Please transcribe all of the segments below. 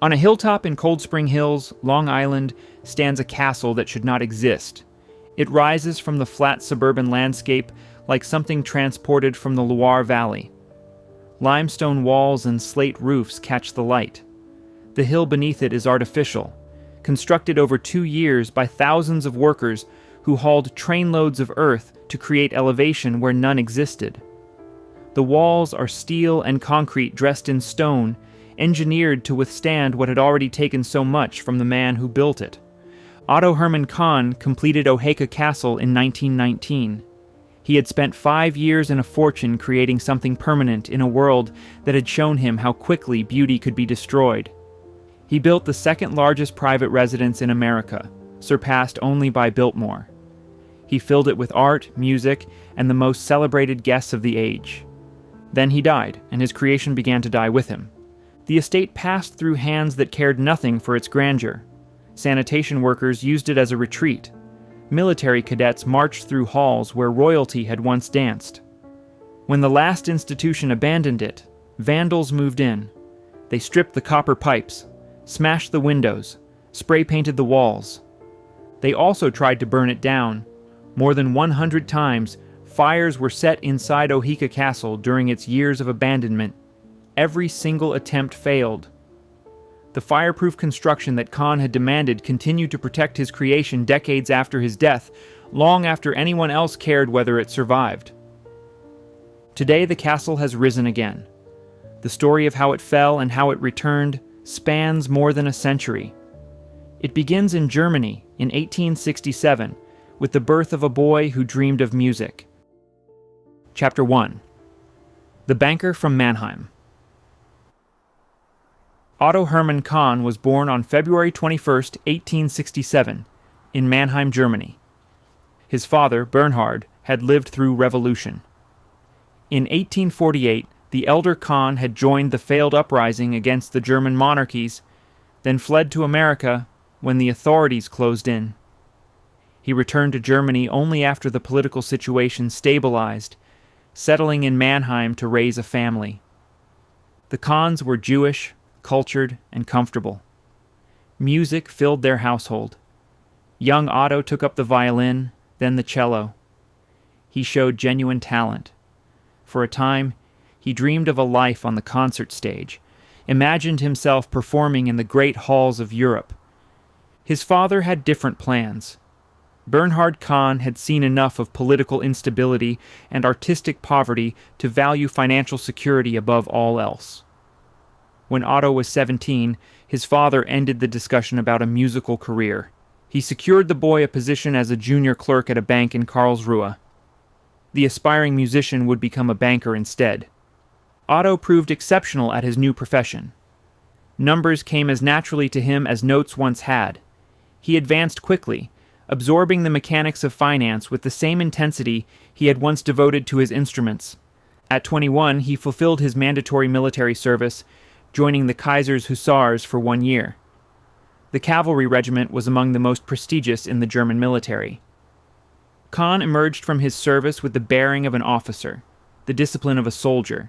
On a hilltop in Cold Spring Hills, Long Island, stands a castle that should not exist. It rises from the flat suburban landscape like something transported from the Loire Valley. Limestone walls and slate roofs catch the light. The hill beneath it is artificial, constructed over 2 years by thousands of workers who hauled trainloads of earth to create elevation where none existed. The walls are steel and concrete dressed in stone, engineered to withstand what had already taken so much from the man who built it. Otto Hermann Kahn completed Oheka Castle in 1919. He had spent 5 years and a fortune creating something permanent in a world that had shown him how quickly beauty could be destroyed. He built the second largest private residence in America, surpassed only by Biltmore. He filled it with art, music, and the most celebrated guests of the age. Then he died, and his creation began to die with him. The estate passed through hands that cared nothing for its grandeur. Sanitation workers used it as a retreat. Military cadets marched through halls where royalty had once danced. When the last institution abandoned it, vandals moved in. They stripped the copper pipes, smashed the windows, spray-painted the walls. They also tried to burn it down. More than 100 times, fires were set inside Oheka Castle during its years of abandonment. Every single attempt failed. The fireproof construction that Kahn had demanded continued to protect his creation decades after his death, long after anyone else cared whether it survived. Today, the castle has risen again. The story of how it fell and how it returned spans more than a century. It begins in Germany in 1867 with the birth of a boy who dreamed of music. Chapter 1. The Banker from Mannheim. Otto Hermann Kahn was born on February 21, 1867, in Mannheim, Germany. His father, Bernhard, had lived through revolution. In 1848, the elder Kahn had joined the failed uprising against the German monarchies, then fled to America when the authorities closed in. He returned to Germany only after the political situation stabilized, settling in Mannheim to raise a family. The Kahns were Jewish, cultured, and comfortable. Music filled their household. Young Otto took up the violin, then the cello. He showed genuine talent. For a time, he dreamed of a life on the concert stage, imagined himself performing in the great halls of Europe. His father had different plans. Bernhard Kahn had seen enough of political instability and artistic poverty to value financial security above all else. When Otto was 17, his father ended the discussion about a musical career. He secured the boy a position as a junior clerk at a bank in Karlsruhe. The aspiring musician would become a banker instead. Otto proved exceptional at his new profession. Numbers came as naturally to him as notes once had. He advanced quickly, absorbing the mechanics of finance with the same intensity he had once devoted to his instruments. At 21, he fulfilled his mandatory military service, joining the Kaiser's Hussars for 1 year. The cavalry regiment was among the most prestigious in the German military. Kahn emerged from his service with the bearing of an officer, the discipline of a soldier,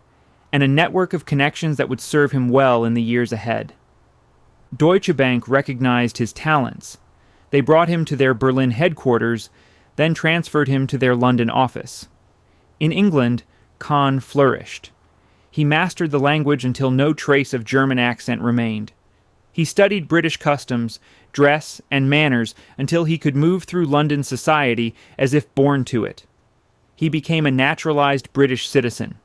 and a network of connections that would serve him well in the years ahead. Deutsche Bank recognized his talents. They brought him to their Berlin headquarters, then transferred him to their London office. In England, Kahn flourished. He mastered the language until no trace of German accent remained. He studied British customs, dress, and manners until he could move through London society as if born to it. He became a naturalized British citizen.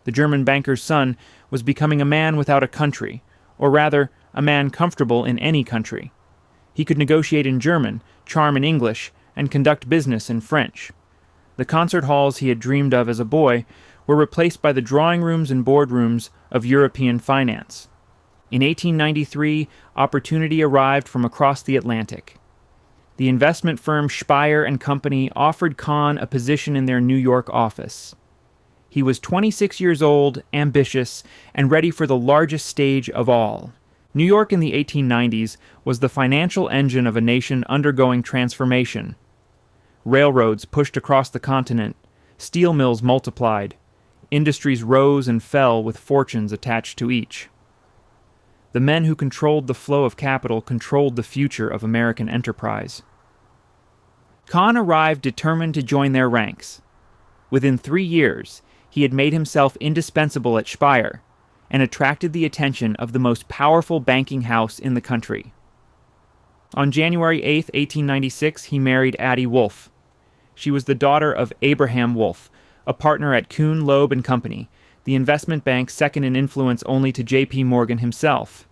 The German banker's son was becoming a man without a country, or rather, a man comfortable in any country. He could negotiate in German, charm in English, and conduct business in French. The concert halls he had dreamed of as a boy were replaced by the drawing rooms and boardrooms of European finance. In 1893, opportunity arrived from across the Atlantic. The investment firm Speyer and Company offered Kahn a position in their New York office. He was 26 years old, ambitious, and ready for the largest stage of all. New York in the 1890s was the financial engine of a nation undergoing transformation. Railroads pushed across the continent, steel mills multiplied, industries rose and fell with fortunes attached to each. The men who controlled the flow of capital controlled the future of American enterprise. Khan arrived determined to join their ranks. Within 3 years, he had made himself indispensable at Speyer and attracted the attention of the most powerful banking house in the country. On January 8, 1896, he married Addie Wolfe. She was the daughter of Abraham Wolfe, a partner at Kuhn, Loeb and Company, the investment bank second in influence only to J.P. Morgan himself.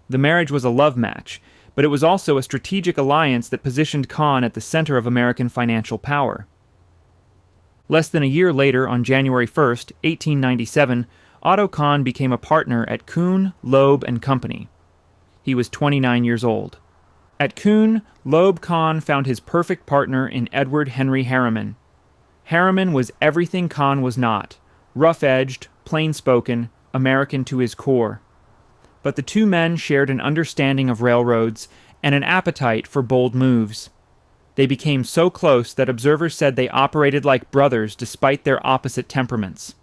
The marriage was a love match, but it was also a strategic alliance that positioned Khan at the center of American financial power. Less than a year later, on January 1, 1897, Otto Khan became a partner at Kuhn, Loeb and Company. He was 29 years old. At Kuhn, Loeb Khan found his perfect partner in Edward Henry Harriman. Harriman was everything Khan was not: rough-edged, plain-spoken, American to his core. But the two men shared an understanding of railroads and an appetite for bold moves. They became so close that observers said they operated like brothers despite their opposite temperaments.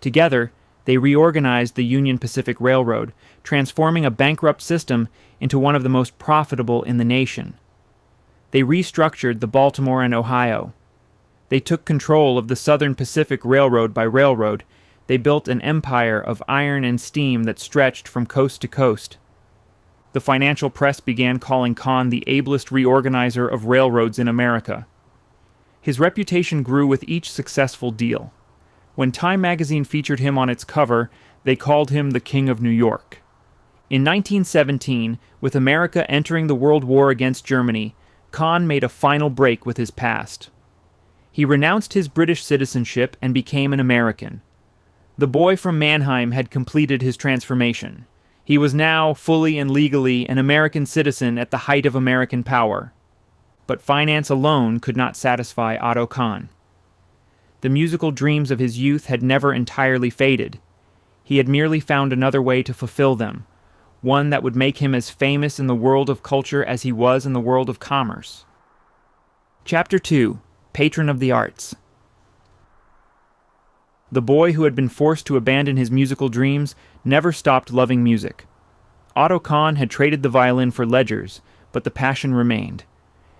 Together, they reorganized the Union Pacific Railroad, transforming a bankrupt system into one of the most profitable in the nation. They restructured the Baltimore and Ohio. They took control of the Southern Pacific Railroad by railroad. They built an empire of iron and steam that stretched from coast to coast. The financial press began calling Khan the ablest reorganizer of railroads in America. His reputation grew with each successful deal. When Time magazine featured him on its cover, they called him the King of New York. In 1917, with America entering the World War against Germany, Khan made a final break with his past. He renounced his British citizenship and became an American. The boy from Mannheim had completed his transformation. He was now, fully and legally, an American citizen at the height of American power. But finance alone could not satisfy Otto Khan. The musical dreams of his youth had never entirely faded. He had merely found another way to fulfill them, one that would make him as famous in the world of culture as he was in the world of commerce. Chapter 2: Patron of the Arts. The boy who had been forced to abandon his musical dreams never stopped loving music. Otto Khan had traded the violin for ledgers, but the passion remained.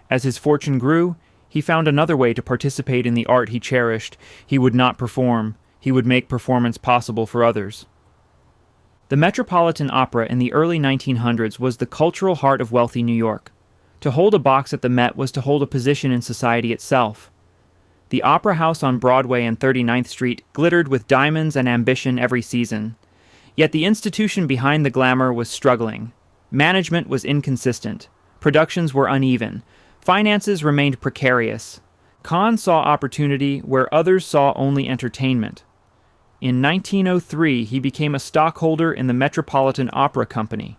As his fortune grew, he found another way to participate in the art he cherished. He would not perform. He would make performance possible for others. The Metropolitan Opera in the early 1900s was the cultural heart of wealthy New York. To hold a box at the Met was to hold a position in society itself. The Opera House on Broadway and 39th Street glittered with diamonds and ambition every season. Yet the institution behind the glamour was struggling. Management was inconsistent. Productions were uneven. Finances remained precarious. Khan saw opportunity where others saw only entertainment. In 1903, he became a stockholder in the Metropolitan Opera Company.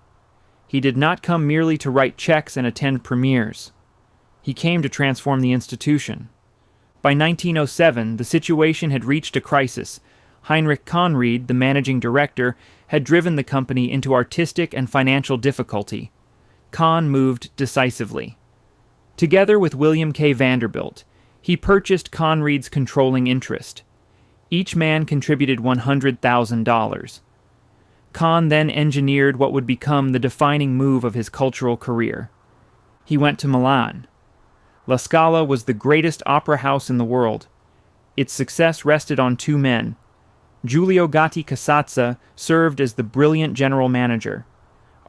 He did not come merely to write checks and attend premieres. He came to transform the institution. By 1907, the situation had reached a crisis. Heinrich Conried, the managing director, had driven the company into artistic and financial difficulty. Khan moved decisively. Together with William K. Vanderbilt, he purchased Conried's controlling interest. Each man contributed $100,000. Khan then engineered what would become the defining move of his cultural career. He went to Milan. La Scala was the greatest opera house in the world. Its success rested on two men. Giulio Gatti Casazza served as the brilliant general manager.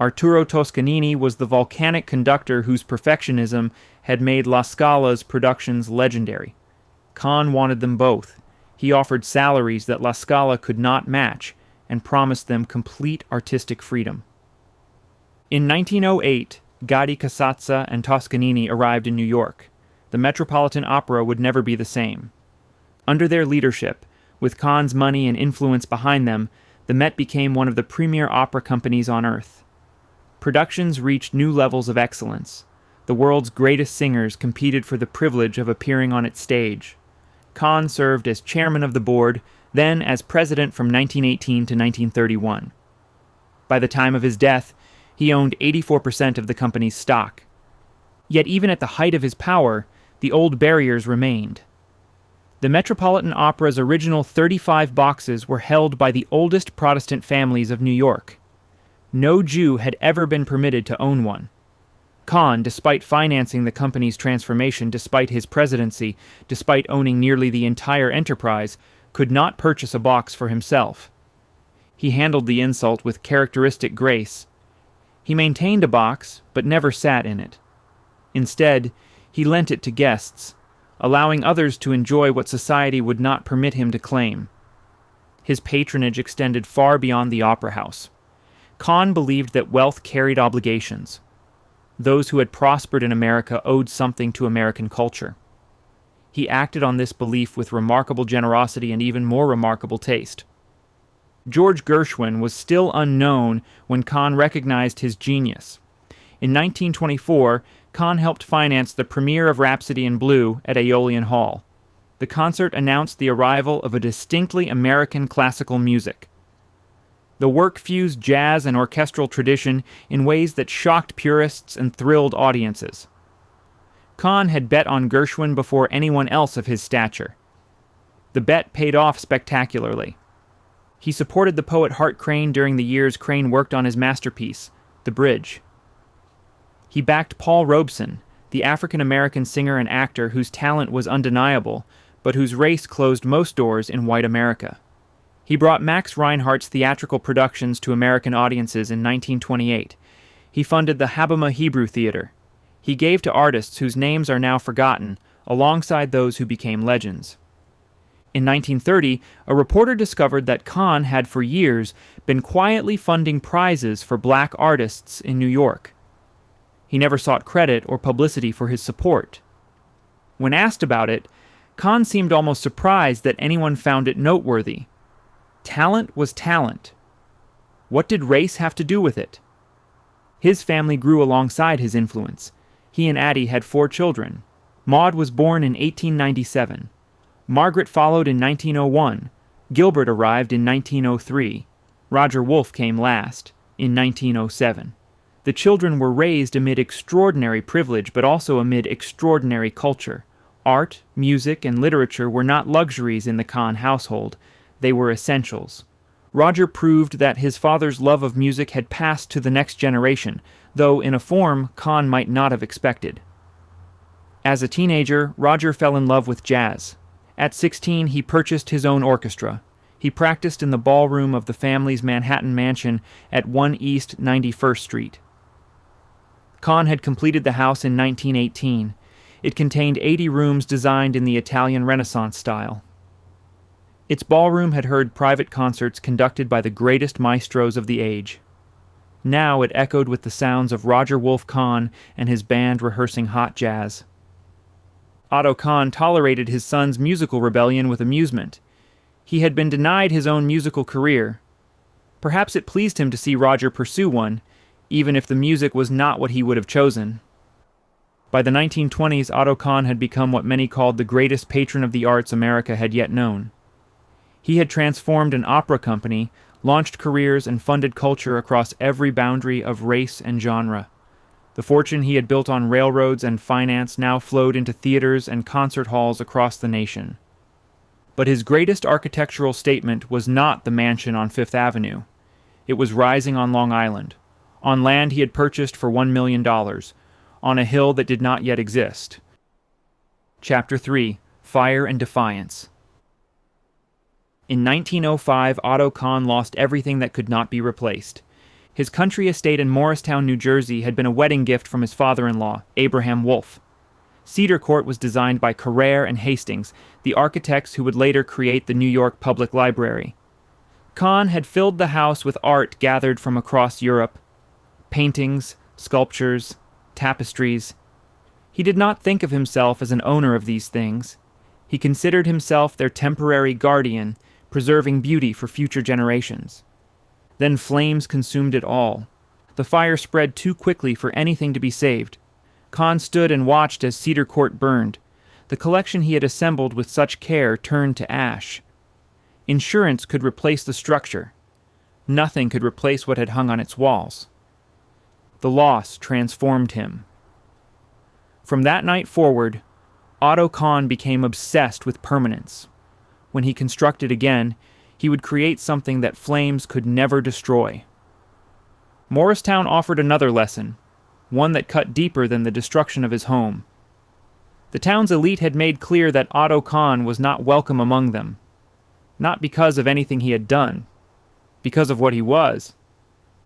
Arturo Toscanini was the volcanic conductor whose perfectionism had made La Scala's productions legendary. Khan wanted them both. He offered salaries that La Scala could not match and promised them complete artistic freedom. In 1908, Gatti Casazza and Toscanini arrived in New York. The Metropolitan Opera would never be the same. Under their leadership, with Khan's money and influence behind them, the Met became one of the premier opera companies on earth. Productions reached new levels of excellence. The world's greatest singers competed for the privilege of appearing on its stage. Khan served as chairman of the board, then as president from 1918 to 1931. By the time of his death, he owned 84% of the company's stock. Yet even at the height of his power, the old barriers remained. The Metropolitan Opera's original 35 boxes were held by the oldest Protestant families of New York. No Jew had ever been permitted to own one. Khan, despite financing the company's transformation, despite his presidency, despite owning nearly the entire enterprise, could not purchase a box for himself. He handled the insult with characteristic grace. He maintained a box, but never sat in it. Instead, he lent it to guests, allowing others to enjoy what society would not permit him to claim. His patronage extended far beyond the opera house. Khan believed that wealth carried obligations. Those who had prospered in America owed something to American culture. He acted on this belief with remarkable generosity and even more remarkable taste. George Gershwin was still unknown when Khan recognized his genius. In 1924, Khan helped finance the premiere of Rhapsody in Blue at Aeolian Hall. The concert announced the arrival of a distinctly American classical music. The work fused jazz and orchestral tradition in ways that shocked purists and thrilled audiences. Khan had bet on Gershwin before anyone else of his stature. The bet paid off spectacularly. He supported the poet Hart Crane during the years Crane worked on his masterpiece, The Bridge. He backed Paul Robeson, the African-American singer and actor whose talent was undeniable, but whose race closed most doors in white America. He brought Max Reinhardt's theatrical productions to American audiences in 1928. He funded the Habima Hebrew Theater. He gave to artists whose names are now forgotten, alongside those who became legends. In 1930, a reporter discovered that Khan had for years been quietly funding prizes for black artists in New York. He never sought credit or publicity for his support. When asked about it, Khan seemed almost surprised that anyone found it noteworthy. Talent was talent. What did race have to do with it? His family grew alongside his influence. He and Addie had 4 children. Maud was born in 1897. Margaret followed in 1901. Gilbert arrived in 1903. Roger Wolfe came last, in 1907. The children were raised amid extraordinary privilege, but also amid extraordinary culture. Art, music, and literature were not luxuries in the Khan household. They were essentials. Roger proved that his father's love of music had passed to the next generation, though in a form Khan might not have expected. As a teenager, Roger fell in love with jazz. At 16, he purchased his own orchestra. He practiced in the ballroom of the family's Manhattan mansion at 1 East 91st Street. Khan had completed the house in 1918. It contained 80 rooms designed in the Italian Renaissance style. Its ballroom had heard private concerts conducted by the greatest maestros of the age. Now it echoed with the sounds of Roger Wolfe Khan and his band rehearsing hot jazz. Otto Khan tolerated his son's musical rebellion with amusement. He had been denied his own musical career. Perhaps it pleased him to see Roger pursue one, even if the music was not what he would have chosen. By the 1920s, Otto Khan had become what many called the greatest patron of the arts America had yet known. He had transformed an opera company, launched careers, and funded culture across every boundary of race and genre. The fortune he had built on railroads and finance now flowed into theaters and concert halls across the nation. But his greatest architectural statement was not the mansion on Fifth Avenue. It was rising on Long Island, on land he had purchased for $1 million, on a hill that did not yet exist. Chapter 3: Fire and Defiance. In 1905, Otto Khan lost everything that could not be replaced. His country estate in Morristown, New Jersey had been a wedding gift from his father-in-law, Abraham Wolfe. Cedar Court was designed by Carrere and Hastings, the architects who would later create the New York Public Library. Khan had filled the house with art gathered from across Europe: paintings, sculptures, tapestries. He did not think of himself as an owner of these things. He considered himself their temporary guardian, preserving beauty for future generations. Then flames consumed it all. The fire spread too quickly for anything to be saved. Khan stood and watched as Cedar Court burned. The collection he had assembled with such care turned to ash. Insurance could replace the structure. Nothing could replace what had hung on its walls. The loss transformed him. From that night forward, Otto Khan became obsessed with permanence. When he constructed again, he would create something that flames could never destroy. Morristown offered another lesson, one that cut deeper than the destruction of his home. The town's elite had made clear that Otto Kahn was not welcome among them, not because of anything he had done, because of what he was.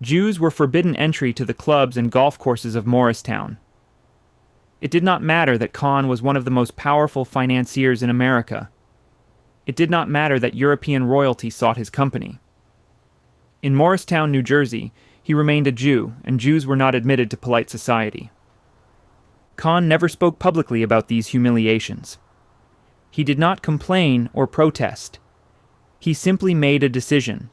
Jews were forbidden entry to the clubs and golf courses of Morristown. It did not matter that Kahn was one of the most powerful financiers in America. It did not matter that European royalty sought his company. In Morristown, New Jersey, he remained a Jew, and Jews were not admitted to polite society. Kahn never spoke publicly about these humiliations. He did not complain or protest. He simply made a decision.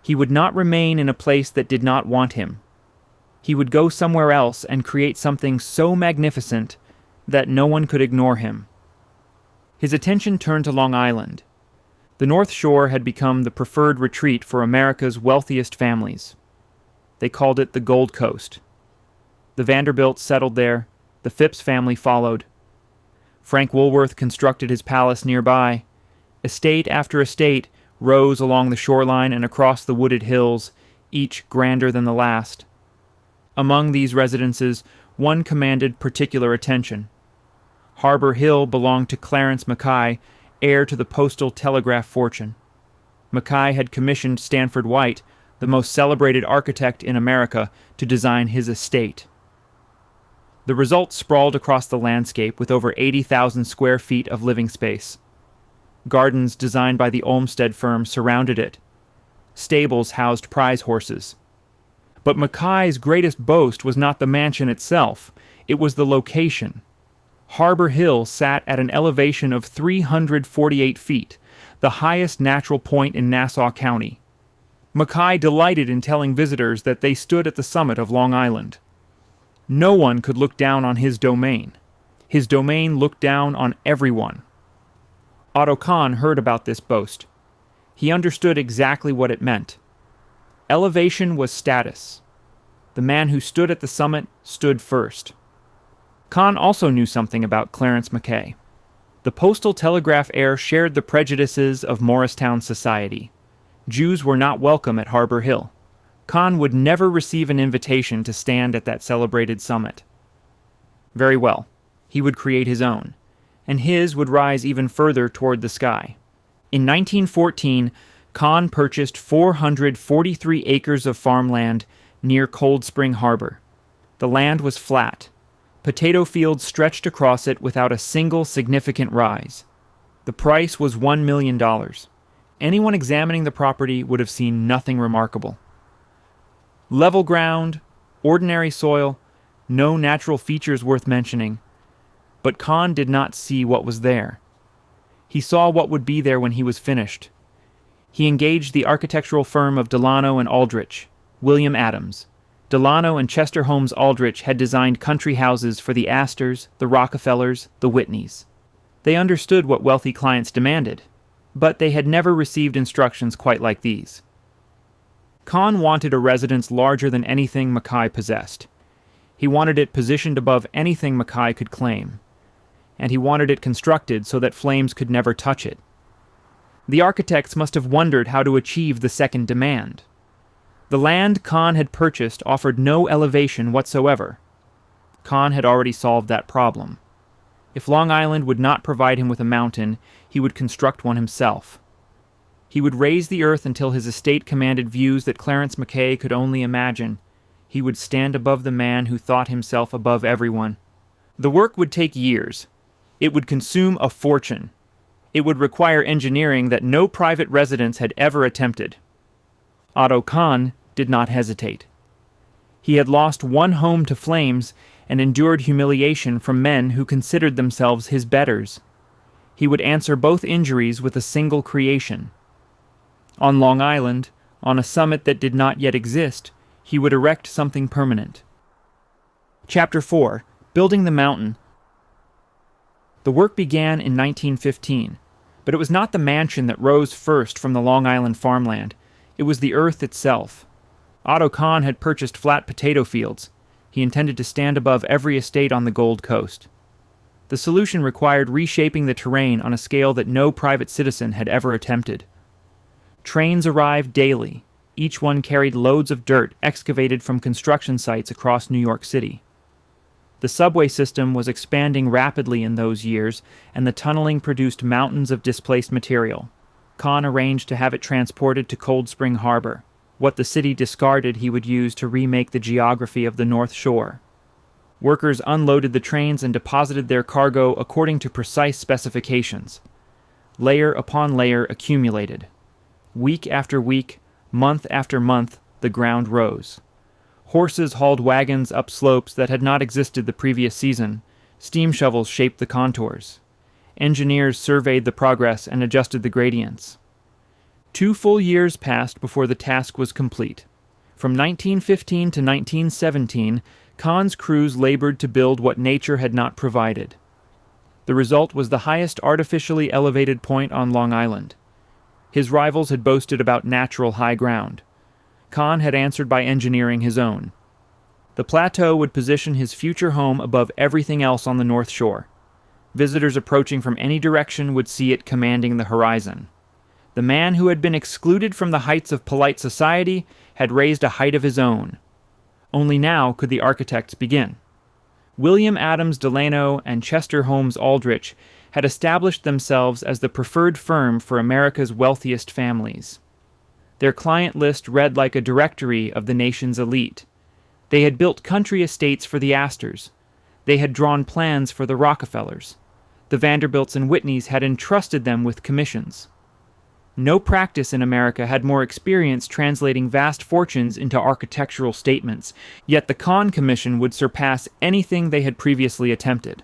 He would not remain in a place that did not want him. He would go somewhere else and create something so magnificent that no one could ignore him. His attention turned to Long Island. The North Shore had become the preferred retreat for America's wealthiest families. They called it the Gold Coast. The Vanderbilts settled there. The Phipps family followed. Frank Woolworth constructed his palace nearby. Estate after estate rose along the shoreline and across the wooded hills, each grander than the last. Among these residences, one commanded particular attention. Harbor Hill belonged to Clarence Mackay, heir to the postal telegraph fortune. Mackay had commissioned Stanford White, the most celebrated architect in America, to design his estate. The result sprawled across the landscape with over 80,000 square feet of living space. Gardens designed by the Olmsted firm surrounded it. Stables housed prize horses. But Mackay's greatest boast was not the mansion itself, it was the location. Harbor Hill sat at an elevation of 348 feet, the highest natural point in Nassau County. Mackay delighted in telling visitors that they stood at the summit of Long Island. No one could look down on his domain. His domain looked down on everyone. Otto Kahn heard about this boast. He understood exactly what it meant. Elevation was status. The man who stood at the summit stood first. Kahn also knew something about Clarence Mackay. The postal telegraph heir shared the prejudices of Morristown society. Jews were not welcome at Harbor Hill. Kahn would never receive an invitation to stand at that celebrated summit. Very well, he would create his own, and his would rise even further toward the sky. In 1914, Kahn purchased 443 acres of farmland near Cold Spring Harbor. The land was flat. Potato fields stretched across it without a single significant rise. The price was $1 million. Anyone examining the property would have seen nothing remarkable. Level ground, ordinary soil, no natural features worth mentioning. But Kahn did not see what was there. He saw what would be there when he was finished. He engaged the architectural firm of Delano and Aldrich, William Adams. Delano and Chester Holmes Aldrich had designed country houses for the Astors, the Rockefellers, the Whitneys. They understood what wealthy clients demanded, but they had never received instructions quite like these. Kahn wanted a residence larger than anything Mackay possessed. He wanted it positioned above anything Mackay could claim, and he wanted it constructed so that flames could never touch it. The architects must have wondered how to achieve the second demand. The land Kahn had purchased offered no elevation whatsoever. Kahn had already solved that problem. If Long Island would not provide him with a mountain, he would construct one himself. He would raise the earth until his estate commanded views that Clarence Mackay could only imagine. He would stand above the man who thought himself above everyone. The work would take years. It would consume a fortune. It would require engineering that no private residence had ever attempted. Otto Kahn did not hesitate. He had lost one home to flames and endured humiliation from men who considered themselves his betters. He would answer both injuries with a single creation. On Long Island, on a summit that did not yet exist, he would erect something permanent. Chapter 4. Building the Mountain. The work began in 1915, but it was not the mansion that rose first from the Long Island farmland. It was the earth itself. Otto Kahn had purchased flat potato fields. He intended to stand above every estate on the Gold Coast. The solution required reshaping the terrain on a scale that no private citizen had ever attempted. Trains arrived daily. Each one carried loads of dirt excavated from construction sites across New York City. The subway system was expanding rapidly in those years, and the tunneling produced mountains of displaced material. Kahn arranged to have it transported to Cold Spring Harbor. What the city discarded he would use to remake the geography of the North Shore. Workers unloaded the trains and deposited their cargo according to precise specifications. Layer upon layer accumulated. Week after week, month after month, the ground rose. Horses hauled wagons up slopes that had not existed the previous season. Steam shovels shaped the contours. Engineers surveyed the progress and adjusted the gradients. 2 full years passed before the task was complete. From 1915 to 1917, Kahn's crews labored to build what nature had not provided. The result was the highest artificially elevated point on Long Island. His rivals had boasted about natural high ground. Kahn had answered by engineering his own. The plateau would position his future home above everything else on the North Shore. Visitors approaching from any direction would see it commanding the horizon. The man who had been excluded from the heights of polite society had raised a height of his own. Only now could the architects begin. William Adams Delano and Chester Holmes Aldrich had established themselves as the preferred firm for America's wealthiest families. Their client list read like a directory of the nation's elite. They had built country estates for the Astors. They had drawn plans for the Rockefellers. The Vanderbilts and Whitneys had entrusted them with commissions. No practice in America had more experience translating vast fortunes into architectural statements, yet the Kahn Commission would surpass anything they had previously attempted.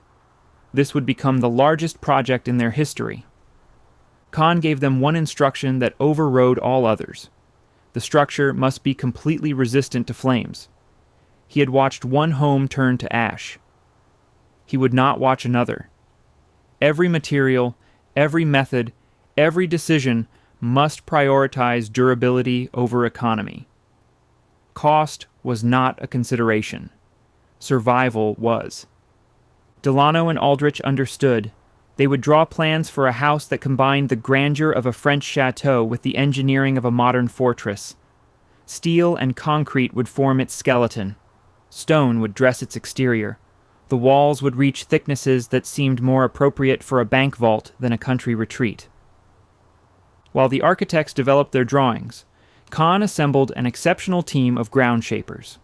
This would become the largest project in their history. Kahn gave them one instruction that overrode all others. The structure must be completely resistant to flames. He had watched one home turn to ash. He would not watch another. Every material, every method, every decision must prioritize durability over economy. Cost was not a consideration. Survival was. Delano and Aldrich understood. They would draw plans for a house that combined the grandeur of a French chateau with the engineering of a modern fortress. Steel and concrete would form its skeleton. Stone would dress its exterior. The walls would reach thicknesses that seemed more appropriate for a bank vault than a country retreat. While the architects developed their drawings, Kahn assembled an exceptional team of ground shapers.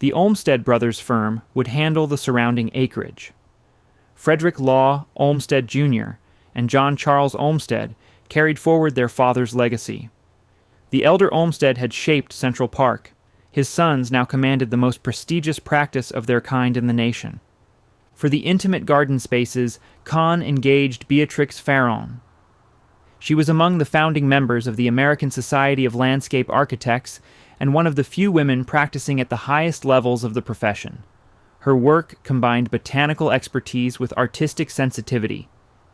The Olmsted Brothers firm would handle the surrounding acreage. Frederick Law Olmsted Jr. and John Charles Olmsted carried forward their father's legacy. The elder Olmsted had shaped Central Park. His sons now commanded the most prestigious practice of their kind in the nation. For the intimate garden spaces, Kahn engaged Beatrix Farron. She was among the founding members of the American Society of Landscape Architects and one of the few women practicing at the highest levels of the profession. Her work combined botanical expertise with artistic sensitivity.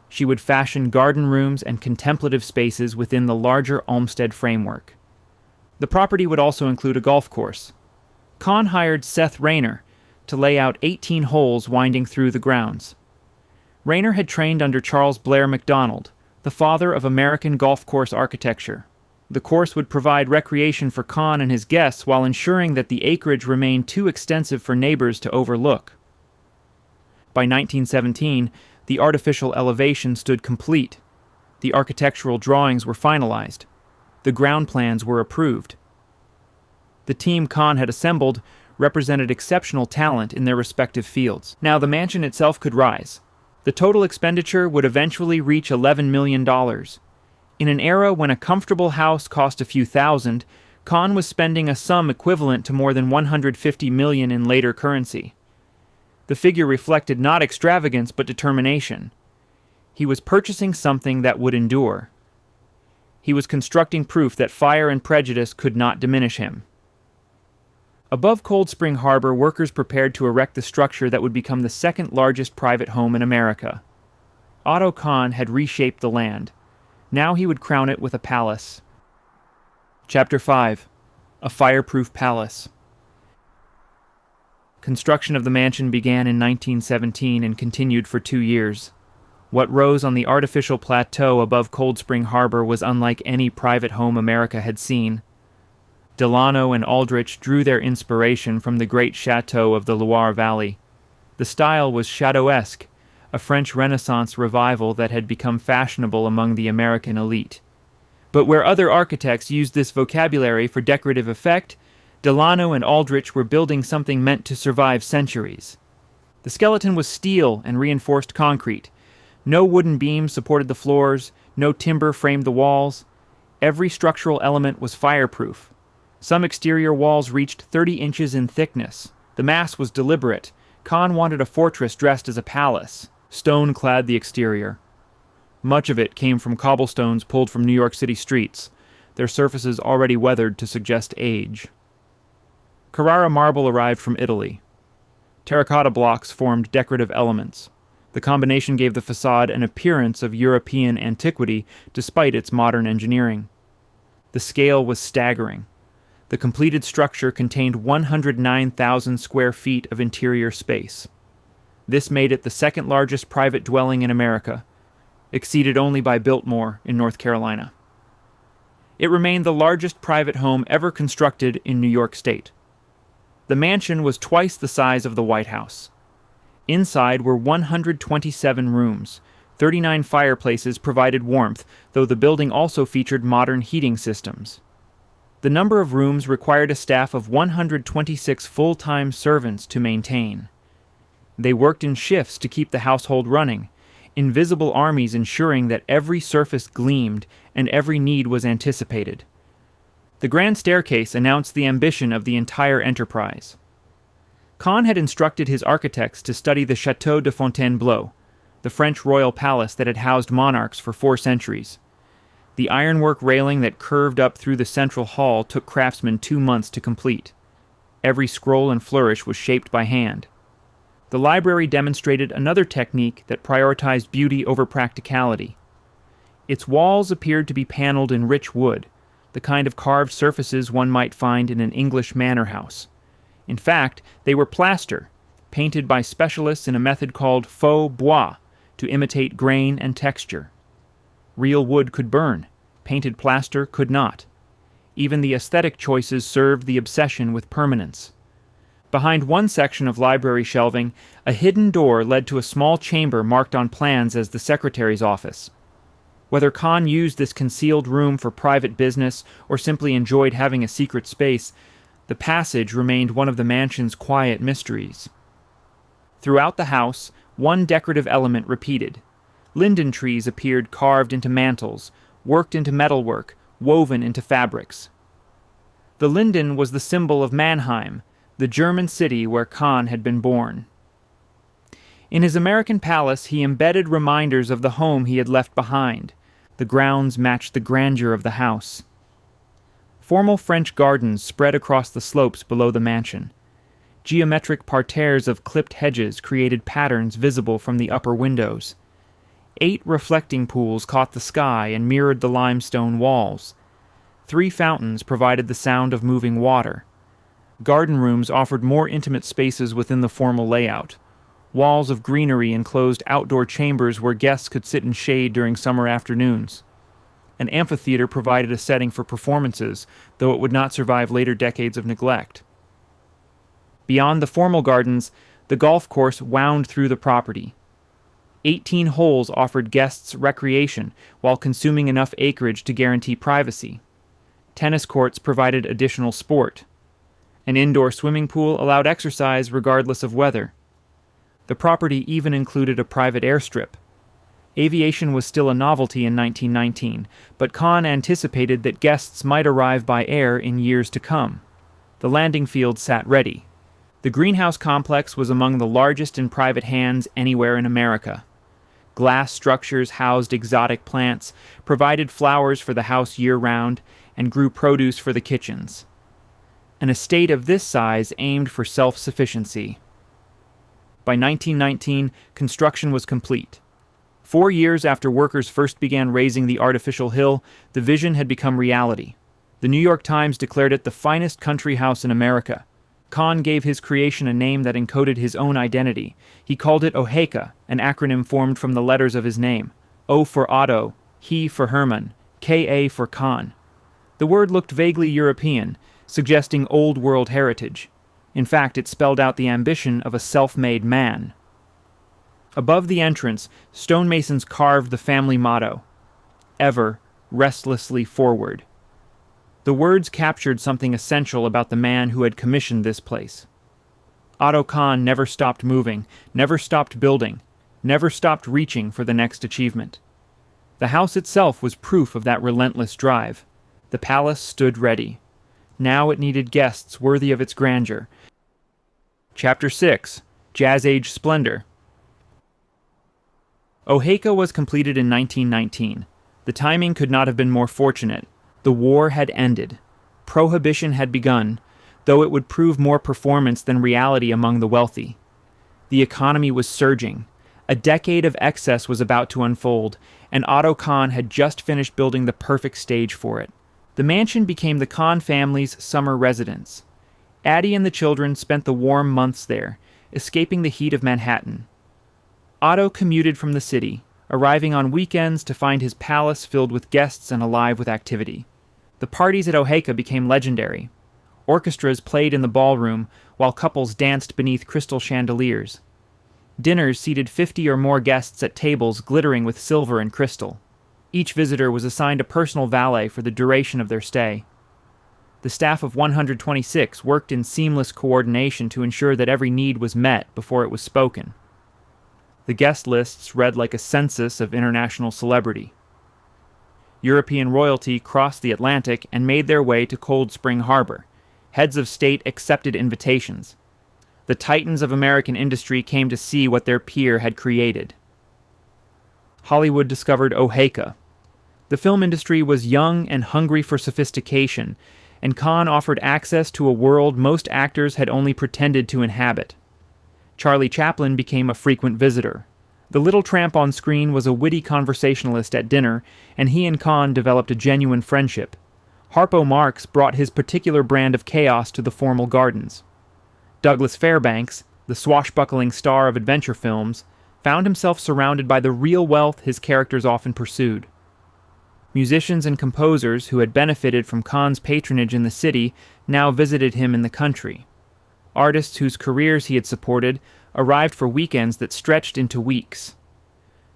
She would fashion garden rooms and contemplative spaces within the larger Olmsted framework. The property would also include a golf course. Kahn hired Seth Rayner to lay out 18 holes winding through the grounds. Rayner had trained under Charles Blair Macdonald, the father of American golf course architecture. The course would provide recreation for Kahn and his guests while ensuring that the acreage remained too extensive for neighbors to overlook. By 1917, the artificial elevation stood complete. The architectural drawings were finalized. The ground plans were approved. The team Kahn had assembled represented exceptional talent in their respective fields. Now the mansion itself could rise. The total expenditure would eventually reach $11 million. In an era when a comfortable house cost a few thousand, Kahn was spending a sum equivalent to more than $150 million in later currency. The figure reflected not extravagance but determination. He was purchasing something that would endure. He was constructing proof that fire and prejudice could not diminish him. Above Cold Spring Harbor, workers prepared to erect the structure that would become the second largest private home in America. Otto Kahn had reshaped the land. Now he would crown it with a palace. Chapter 5. A Fireproof Palace. Construction of the mansion began in 1917 and continued for 2 years. What rose on the artificial plateau above Cold Spring Harbor was unlike any private home America had seen. Delano and Aldrich drew their inspiration from the great chateau of the Loire Valley. The style was chateauesque, a French Renaissance revival that had become fashionable among the American elite. But where other architects used this vocabulary for decorative effect, Delano and Aldrich were building something meant to survive centuries. The skeleton was steel and reinforced concrete. No wooden beams supported the floors, no timber framed the walls. Every structural element was fireproof. Some exterior walls reached 30 inches in thickness. The mass was deliberate. Kahn wanted a fortress dressed as a palace. Stone clad the exterior. Much of it came from cobblestones pulled from New York City streets, their surfaces already weathered to suggest age. Carrara marble arrived from Italy. Terracotta blocks formed decorative elements. The combination gave the facade an appearance of European antiquity despite its modern engineering. The scale was staggering. The completed structure contained 109,000 square feet of interior space. This made it the second largest private dwelling in America, exceeded only by Biltmore in North Carolina. It remained the largest private home ever constructed in New York State. The mansion was twice the size of the White House. Inside were 127 rooms. 39 fireplaces provided warmth, though the building also featured modern heating systems. The number of rooms required a staff of 126 full-time servants to maintain. They worked in shifts to keep the household running, invisible armies ensuring that every surface gleamed and every need was anticipated. The grand staircase announced the ambition of the entire enterprise. Kahn had instructed his architects to study the Château de Fontainebleau, the French royal palace that had housed monarchs for 4 centuries. The ironwork railing that curved up through the central hall took craftsmen 2 months to complete. Every scroll and flourish was shaped by hand. The library demonstrated another technique that prioritized beauty over practicality. Its walls appeared to be paneled in rich wood, the kind of carved surfaces one might find in an English manor house. In fact, they were plaster, painted by specialists in a method called faux bois, to imitate grain and texture. Real wood could burn, painted plaster could not. Even the aesthetic choices served the obsession with permanence. Behind one section of library shelving, a hidden door led to a small chamber marked on plans as the secretary's office. Whether Kahn used this concealed room for private business or simply enjoyed having a secret space, the passage remained one of the mansion's quiet mysteries. Throughout the house, one decorative element repeated. Linden trees appeared carved into mantels, worked into metalwork, woven into fabrics. The linden was the symbol of Mannheim, the German city where Kahn had been born. In his American palace, he embedded reminders of the home he had left behind. The grounds matched the grandeur of the house. Formal French gardens spread across the slopes below the mansion. Geometric parterres of clipped hedges created patterns visible from the upper windows. 8 reflecting pools caught the sky and mirrored the limestone walls. 3 fountains provided the sound of moving water. Garden rooms offered more intimate spaces within the formal layout. Walls of greenery enclosed outdoor chambers where guests could sit in shade during summer afternoons. An amphitheater provided a setting for performances, though it would not survive later decades of neglect. Beyond the formal gardens, the golf course wound through the property. 18 holes offered guests recreation while consuming enough acreage to guarantee privacy. Tennis courts provided additional sport. An indoor swimming pool allowed exercise regardless of weather. The property even included a private airstrip. Aviation was still a novelty in 1919, but Kahn anticipated that guests might arrive by air in years to come. The landing field sat ready. The greenhouse complex was among the largest in private hands anywhere in America. Glass structures housed exotic plants, provided flowers for the house year-round, and grew produce for the kitchens. An estate of this size aimed for self-sufficiency. By 1919, construction was complete. 4 years after workers first began raising the artificial hill, the vision had become reality. The New York Times declared it the finest country house in America. Kahn gave his creation a name that encoded his own identity. He called it OHEKA, an acronym formed from the letters of his name. O for Otto, He for Hermann, K.A. for Kahn. The word looked vaguely European, suggesting old world heritage. In fact, it spelled out the ambition of a self-made man. Above the entrance, stonemasons carved the family motto, "Ever restlessly forward." The words captured something essential about the man who had commissioned this place. Otto Kahn never stopped moving, never stopped building, never stopped reaching for the next achievement. The house itself was proof of that relentless drive. The palace stood ready. Now it needed guests worthy of its grandeur. Chapter 6. Jazz Age Splendor. Oaxaca was completed in 1919. The timing could not have been more fortunate. The war had ended. Prohibition had begun, though it would prove more performance than reality among the wealthy. The economy was surging. A decade of excess was about to unfold, and Otto Kahn had just finished building the perfect stage for it. The mansion became the Kahn family's summer residence. Addie and the children spent the warm months there, escaping the heat of Manhattan. Otto commuted from the city, arriving on weekends to find his palace filled with guests and alive with activity. The parties at Oaxaca became legendary. Orchestras played in the ballroom, while couples danced beneath crystal chandeliers. Dinners seated 50 or more guests at tables glittering with silver and crystal. Each visitor was assigned a personal valet for the duration of their stay. The staff of 126 worked in seamless coordination to ensure that every need was met before it was spoken. The guest lists read like a census of international celebrity. European royalty crossed the Atlantic and made their way to Cold Spring Harbor. Heads of state accepted invitations. The titans of American industry came to see what their peer had created. Hollywood discovered Oaxaca. The film industry was young and hungry for sophistication, and Kahn offered access to a world most actors had only pretended to inhabit. Charlie Chaplin became a frequent visitor. The little tramp on screen was a witty conversationalist at dinner, and he and Kahn developed a genuine friendship. Harpo Marx brought his particular brand of chaos to the formal gardens. Douglas Fairbanks, the swashbuckling star of adventure films, found himself surrounded by the real wealth his characters often pursued. Musicians and composers who had benefited from Kahn's patronage in the city now visited him in the country. Artists whose careers he had supported arrived for weekends that stretched into weeks.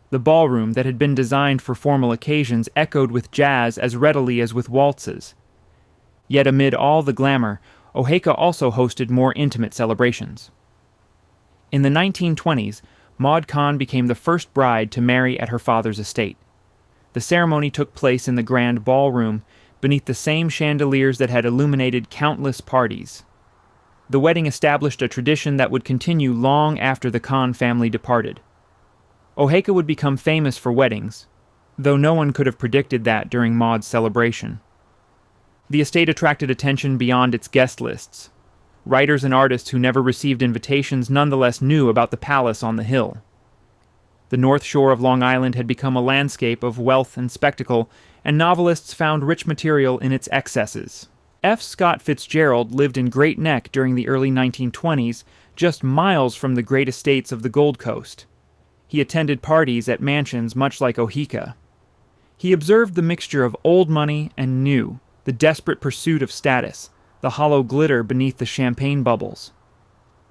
The ballroom that had been designed for formal occasions echoed with jazz as readily as with waltzes. Yet amid all the glamour, Oaxaca also hosted more intimate celebrations. In the 1920s, Maud Kahn became the first bride to marry at her father's estate. The ceremony took place in the grand ballroom, beneath the same chandeliers that had illuminated countless parties. The wedding established a tradition that would continue long after the Kahn family departed. Oaxaca would become famous for weddings, though no one could have predicted that during Maud's celebration. The estate attracted attention beyond its guest lists. Writers and artists who never received invitations nonetheless knew about the palace on the hill. The North Shore of Long Island had become a landscape of wealth and spectacle, and novelists found rich material in its excesses. F. Scott Fitzgerald lived in Great Neck during the early 1920s, just miles from the great estates of the Gold Coast. He attended parties at mansions much like Oaxaca. He observed the mixture of old money and new, the desperate pursuit of status, the hollow glitter beneath the champagne bubbles.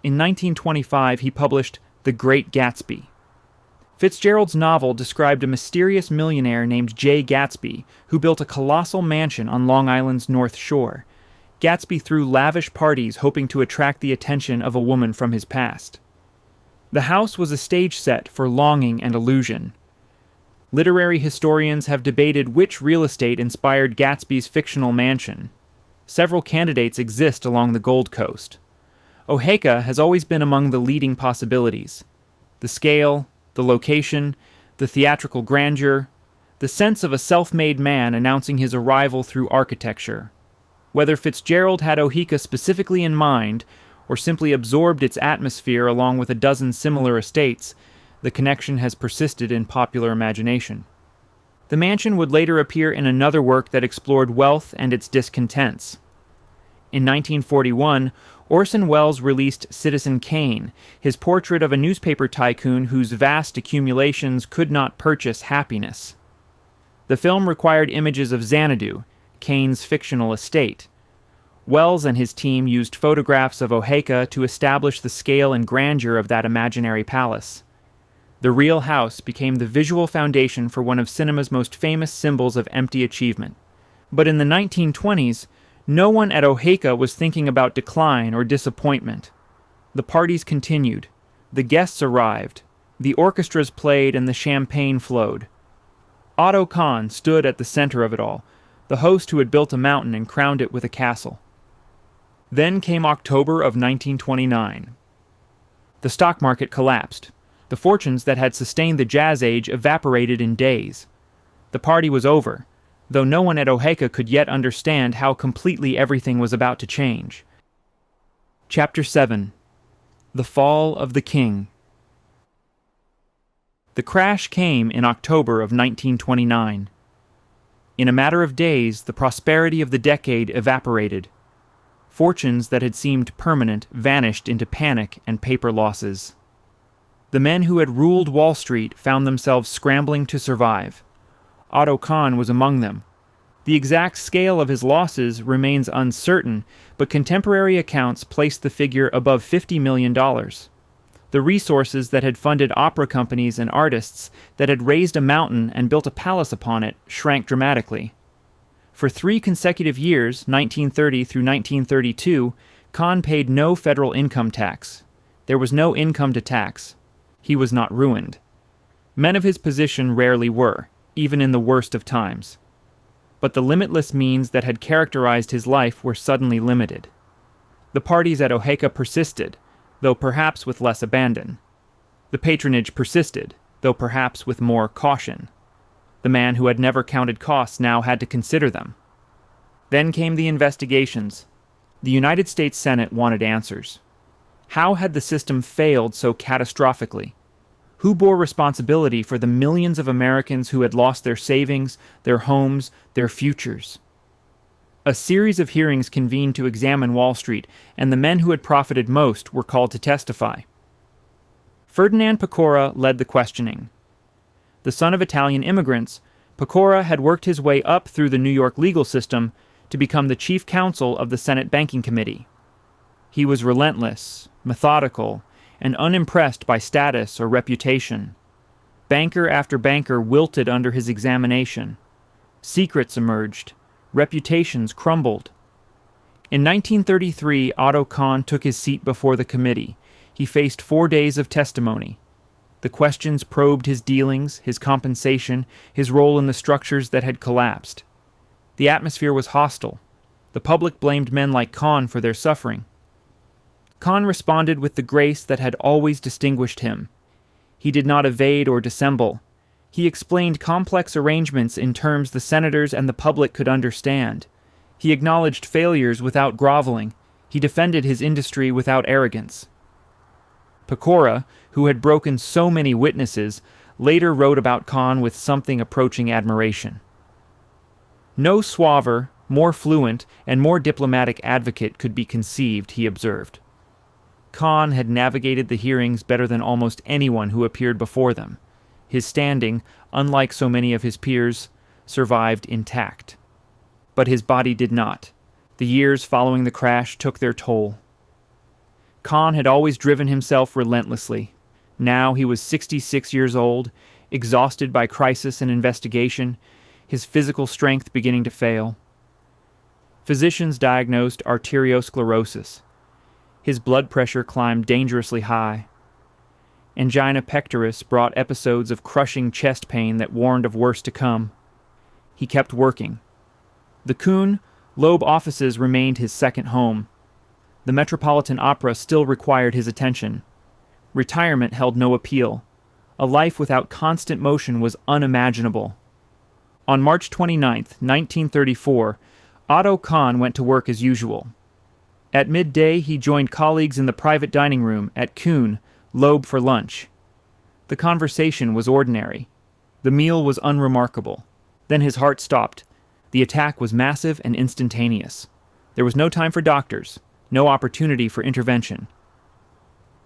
In 1925, he published The Great Gatsby. Fitzgerald's novel described a mysterious millionaire named Jay Gatsby who built a colossal mansion on Long Island's North Shore. Gatsby threw lavish parties hoping to attract the attention of a woman from his past. The house was a stage set for longing and illusion. Literary historians have debated which real estate inspired Gatsby's fictional mansion. Several candidates exist along the Gold Coast. Oaxaca has always been among the leading possibilities. The scale, the location, the theatrical grandeur, the sense of a self-made man announcing his arrival through architecture. Whether Fitzgerald had Oaxaca specifically in mind, or simply absorbed its atmosphere along with a dozen similar estates, the connection has persisted in popular imagination. The mansion would later appear in another work that explored wealth and its discontents. In 1941, Orson Welles released Citizen Kane, his portrait of a newspaper tycoon whose vast accumulations could not purchase happiness. The film required images of Xanadu, Kane's fictional estate. Wells and his team used photographs of Oaxaca to establish the scale and grandeur of that imaginary palace. The real house became the visual foundation for one of cinema's most famous symbols of empty achievement. But in the 1920s, no one at Oaxaca was thinking about decline or disappointment. The parties continued. The guests arrived. The orchestras played and the champagne flowed. Otto Kahn stood at the center of it all, the host who had built a mountain and crowned it with a castle. Then came October of 1929. The stock market collapsed. The fortunes that had sustained the Jazz Age evaporated in days. The party was over, though no one at Oaxaca could yet understand how completely everything was about to change. Chapter 7. The Fall of the King. The crash came in October of 1929. In a matter of days, the prosperity of the decade evaporated. Fortunes that had seemed permanent vanished into panic and paper losses. The men who had ruled Wall Street found themselves scrambling to survive. Otto Kahn was among them. The exact scale of his losses remains uncertain, but contemporary accounts placed the figure above $50 million. The resources that had funded opera companies and artists, that had raised a mountain and built a palace upon it, shrank dramatically. For 3 consecutive years, 1930 through 1932, Kahn paid no federal income tax. There was no income to tax. He was not ruined. Men of his position rarely were, even in the worst of times. But the limitless means that had characterized his life were suddenly limited. The parties at Oaxaca persisted, though perhaps with less abandon. The patronage persisted, though perhaps with more caution. The man who had never counted costs now had to consider them. Then came the investigations. The United States Senate wanted answers. How had the system failed so catastrophically? Who bore responsibility for the millions of Americans who had lost their savings, their homes, their futures? A series of hearings convened to examine Wall Street, and the men who had profited most were called to testify. Ferdinand Pecora led the questioning. The son of Italian immigrants, Pecora had worked his way up through the New York legal system to become the chief counsel of the Senate Banking Committee. He was relentless, methodical, and unimpressed by status or reputation. Banker after banker wilted under his examination. Secrets emerged. Reputations crumbled. In 1933, Otto Kahn took his seat before the committee. He faced 4 days of testimony. The questions probed his dealings, his compensation, his role in the structures that had collapsed. The atmosphere was hostile. The public blamed men like Kahn for their suffering. Kahn responded with the grace that had always distinguished him. He did not evade or dissemble. He explained complex arrangements in terms the senators and the public could understand. He acknowledged failures without groveling. He defended his industry without arrogance. Pecora, who had broken so many witnesses, later wrote about Kahn with something approaching admiration. No suaver, more fluent, and more diplomatic advocate could be conceived, he observed. Kahn had navigated the hearings better than almost anyone who appeared before them. His standing, unlike so many of his peers, survived intact. But his body did not. The years following the crash took their toll. Kahn had always driven himself relentlessly. Now he was 66 years old, exhausted by crisis and investigation, his physical strength beginning to fail. Physicians diagnosed arteriosclerosis. His blood pressure climbed dangerously high. Angina pectoris brought episodes of crushing chest pain that warned of worse to come. He kept working. The Kuhn, Loeb offices remained his second home. The Metropolitan Opera still required his attention. Retirement held no appeal. A life without constant motion was unimaginable. On March 29, 1934, Otto Kahn went to work as usual. At midday, he joined colleagues in the private dining room at Kuhn, Loeb for lunch. The conversation was ordinary. The meal was unremarkable. Then his heart stopped. The attack was massive and instantaneous. There was no time for doctors, no opportunity for intervention.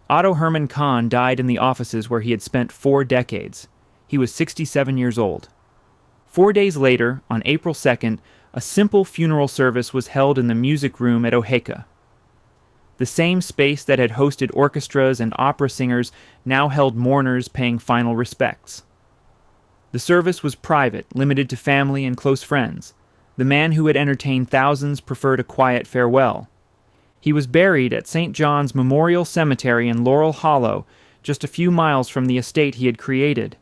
Otto Hermann Kahn died in the offices where he had spent 4 decades. He was 67 years old. 4 days later, on April 2nd, A simple funeral service was held in the music room at Oheka. The same space that had hosted orchestras and opera singers now held mourners paying final respects. The service was private, limited to family and close friends. The man who had entertained thousands preferred a quiet farewell. He was buried at St. John's Memorial Cemetery in Laurel Hollow, just a few miles from the estate he had created.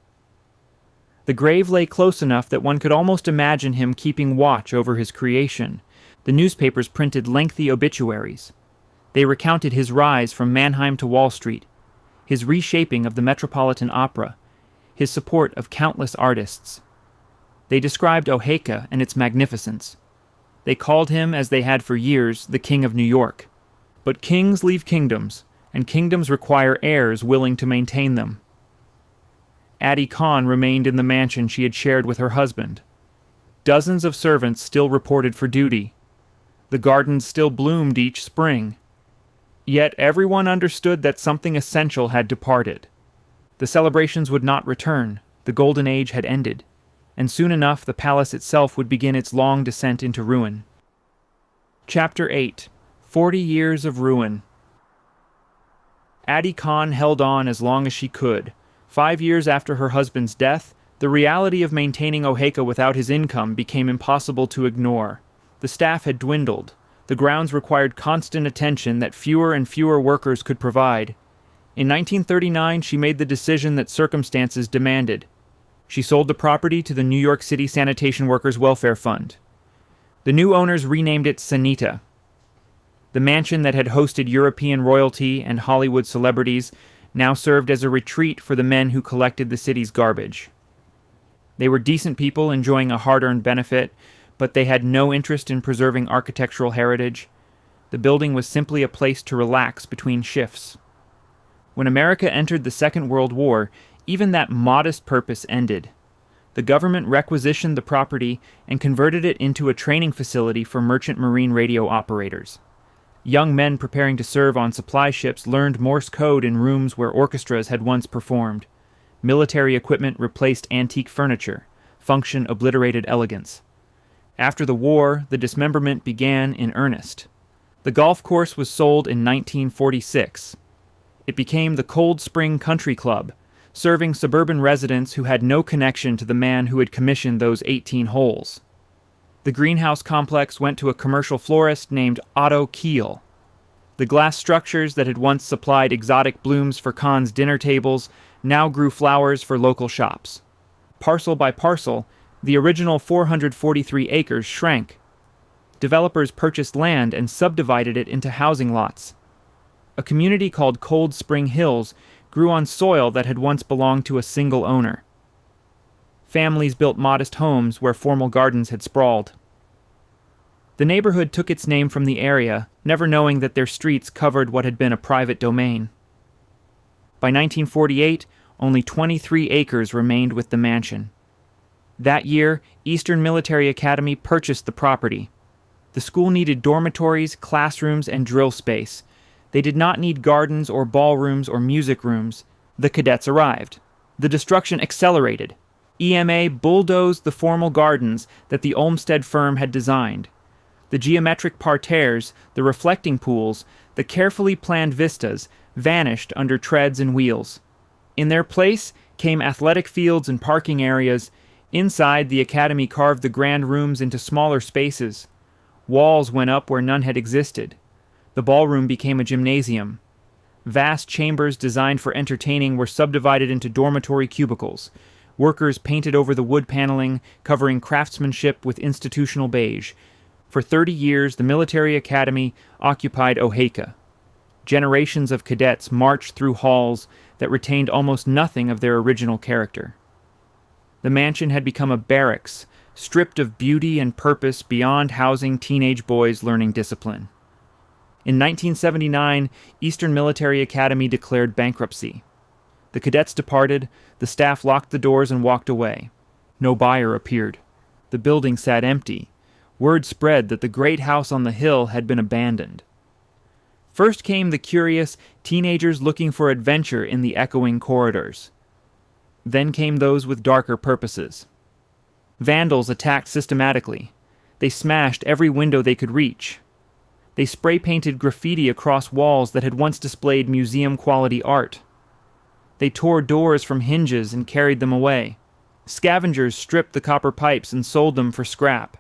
The grave lay close enough that one could almost imagine him keeping watch over his creation. The newspapers printed lengthy obituaries. They recounted his rise from Mannheim to Wall Street, his reshaping of the Metropolitan Opera, his support of countless artists. They described Oheka and its magnificence. They called him, as they had for years, the King of New York. But kings leave kingdoms, and kingdoms require heirs willing to maintain them. Addie Kahn remained in the mansion she had shared with her husband. Dozens of servants still reported for duty. The gardens still bloomed each spring. Yet everyone understood that something essential had departed. The celebrations would not return. The Golden Age had ended, and soon enough the palace itself would begin its long descent into ruin. Chapter 8. 40 Years of Ruin. Addie Kahn held on as long as she could. 5 years after her husband's death, the reality of maintaining Oheka without his income became impossible to ignore. The staff had dwindled. The grounds required constant attention that fewer and fewer workers could provide. In 1939, she made the decision that circumstances demanded. She sold the property to the New York City Sanitation Workers Welfare Fund. The new owners renamed it Sanita. The mansion that had hosted European royalty and Hollywood celebrities now served as a retreat for the men who collected the city's garbage. They were decent people enjoying a hard-earned benefit, but they had no interest in preserving architectural heritage. The building was simply a place to relax between shifts. When America entered the Second World War, even that modest purpose ended. The government requisitioned the property and converted it into a training facility for merchant marine radio operators. Young men preparing to serve on supply ships learned Morse code in rooms where orchestras had once performed. Military equipment replaced antique furniture. Function obliterated elegance. After the war, the dismemberment began in earnest. The golf course was sold in 1946. It became the Cold Spring Country Club, serving suburban residents who had no connection to the man who had commissioned those 18 holes. The greenhouse complex went to a commercial florist named Otto Kiel. The glass structures that had once supplied exotic blooms for Kahn's dinner tables now grew flowers for local shops. Parcel by parcel, the original 443 acres shrank. Developers purchased land and subdivided it into housing lots. A community called Cold Spring Hills grew on soil that had once belonged to a single owner. Families built modest homes where formal gardens had sprawled. The neighborhood took its name from the area, never knowing that their streets covered what had been a private domain. By 1948, only 23 acres remained with the mansion. That year, Eastern Military Academy purchased the property. The school needed dormitories, classrooms, and drill space. They did not need gardens or ballrooms or music rooms. The cadets arrived. The destruction accelerated. EMA bulldozed the formal gardens that the Olmsted firm had designed. The geometric parterres, the reflecting pools, the carefully planned vistas vanished under treads and wheels. In their place came athletic fields and parking areas. Inside, the academy carved the grand rooms into smaller spaces. Walls went up where none had existed. The ballroom became a gymnasium. Vast chambers designed for entertaining were subdivided into dormitory cubicles. Workers painted over the wood paneling, covering craftsmanship with institutional beige. For 30 years, the military academy occupied Oheka. Generations of cadets marched through halls that retained almost nothing of their original character. The mansion had become a barracks, stripped of beauty and purpose beyond housing teenage boys learning discipline. In 1979, Eastern Military Academy declared bankruptcy. The cadets departed, the staff locked the doors and walked away. No buyer appeared. The building sat empty. Word spread that the great house on the hill had been abandoned. First came the curious teenagers looking for adventure in the echoing corridors. Then came those with darker purposes. Vandals attacked systematically. They smashed every window they could reach. They spray-painted graffiti across walls that had once displayed museum-quality art. They tore doors from hinges and carried them away. Scavengers stripped the copper pipes and sold them for scrap.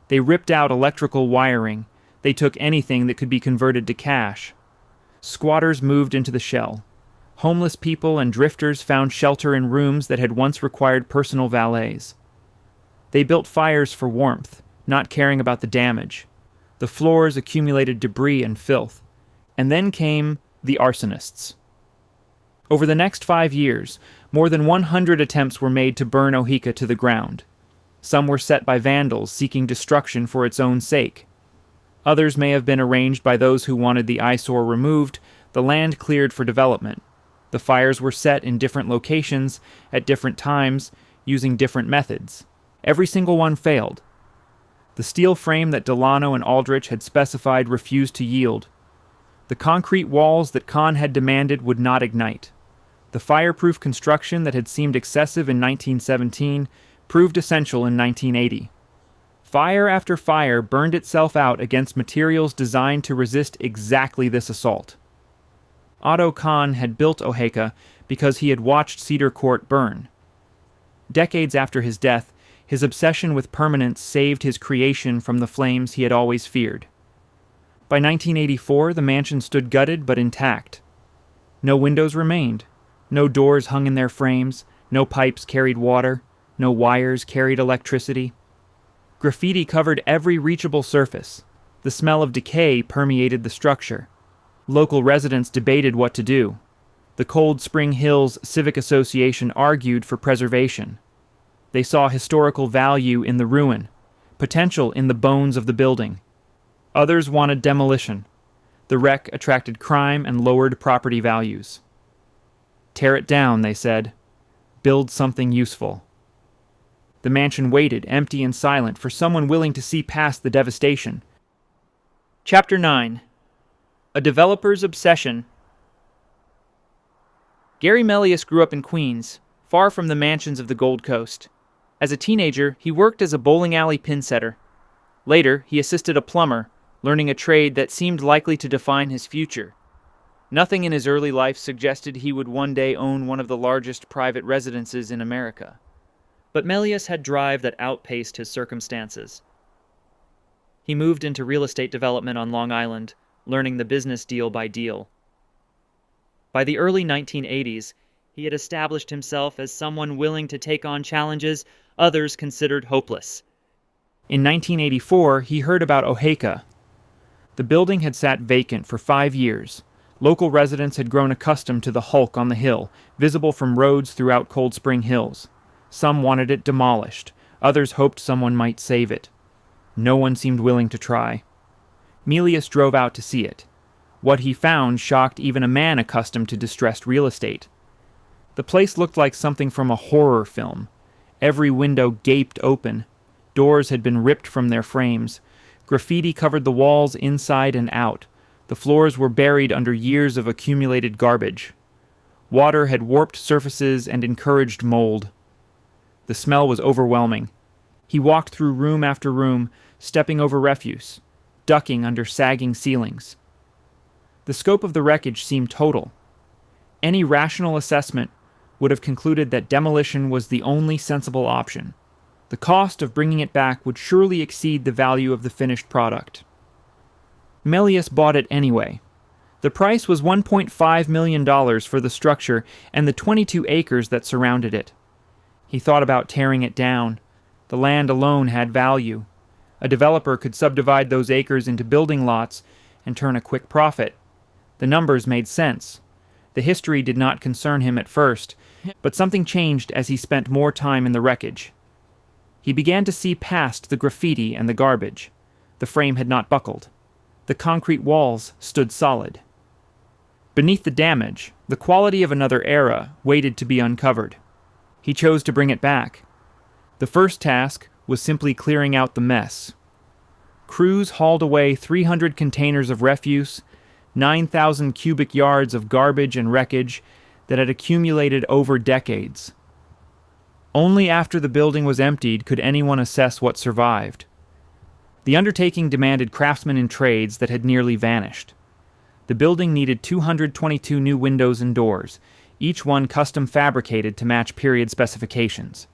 They ripped out electrical wiring. They took anything that could be converted to cash. Squatters moved into the shell. Homeless people and drifters found shelter in rooms that had once required personal valets. They built fires for warmth, not caring about the damage. The floors accumulated debris and filth. And then came the arsonists. Over the next 5 years, more than 100 attempts were made to burn Oheka to the ground. Some were set by vandals seeking destruction for its own sake. Others may have been arranged by those who wanted the eyesore removed, the land cleared for development. The fires were set in different locations, at different times, using different methods. Every single one failed. The steel frame that Delano and Aldrich had specified refused to yield. The concrete walls that Kahn had demanded would not ignite. The fireproof construction that had seemed excessive in 1917 proved essential in 1980. Fire after fire burned itself out against materials designed to resist exactly this assault. Otto Kahn had built Oheka because he had watched Cedar Court burn. Decades after his death, his obsession with permanence saved his creation from the flames he had always feared. By 1984, the mansion stood gutted but intact. No windows remained. No doors hung in their frames. No pipes carried water. No wires carried electricity. Graffiti covered every reachable surface. The smell of decay permeated the structure. Local residents debated what to do. The Cold Spring Hills Civic Association argued for preservation. They saw historical value in the ruin, potential in the bones of the building. Others wanted demolition. The wreck attracted crime and lowered property values. Tear it down, they said. Build something useful. The mansion waited, empty and silent, for someone willing to see past the devastation. Chapter 9. A Developer's Obsession. Gary Melius grew up in Queens, far from the mansions of the Gold Coast. As a teenager, he worked as a bowling alley pin setter. Later, he assisted a plumber, learning a trade that seemed likely to define his future. Nothing in his early life suggested he would one day own one of the largest private residences in America. But Melius had drive that outpaced his circumstances. He moved into real estate development on Long Island, learning the business deal by deal. By the early 1980s, he had established himself as someone willing to take on challenges others considered hopeless. In 1984, he heard about Oheka. The building had sat vacant for 5 years. Local residents had grown accustomed to the hulk on the hill, visible from roads throughout Cold Spring Hills. Some wanted it demolished. Others hoped someone might save it. No one seemed willing to try. Melius drove out to see it. What he found shocked even a man accustomed to distressed real estate. The place looked like something from a horror film. Every window gaped open. Doors had been ripped from their frames. Graffiti covered the walls inside and out. The floors were buried under years of accumulated garbage. Water had warped surfaces and encouraged mold. The smell was overwhelming. He walked through room after room, stepping over refuse, ducking under sagging ceilings. The scope of the wreckage seemed total. Any rational assessment would have concluded that demolition was the only sensible option. The cost of bringing it back would surely exceed the value of the finished product. Melius bought it anyway. The price was $1.5 million for the structure and the 22 acres that surrounded it. He thought about tearing it down. The land alone had value. A developer could subdivide those acres into building lots and turn a quick profit. The numbers made sense. The history did not concern him at first, but something changed as he spent more time in the wreckage. He began to see past the graffiti and the garbage. The frame had not buckled. The concrete walls stood solid. Beneath the damage, the quality of another era waited to be uncovered. He chose to bring it back. The first task was simply clearing out the mess. Crews hauled away 300 containers of refuse, 9,000 cubic yards of garbage and wreckage that had accumulated over decades. Only after the building was emptied could anyone assess what survived. The undertaking demanded craftsmen in trades that had nearly vanished. The building needed 222 new windows and doors, each one custom fabricated to match period specifications.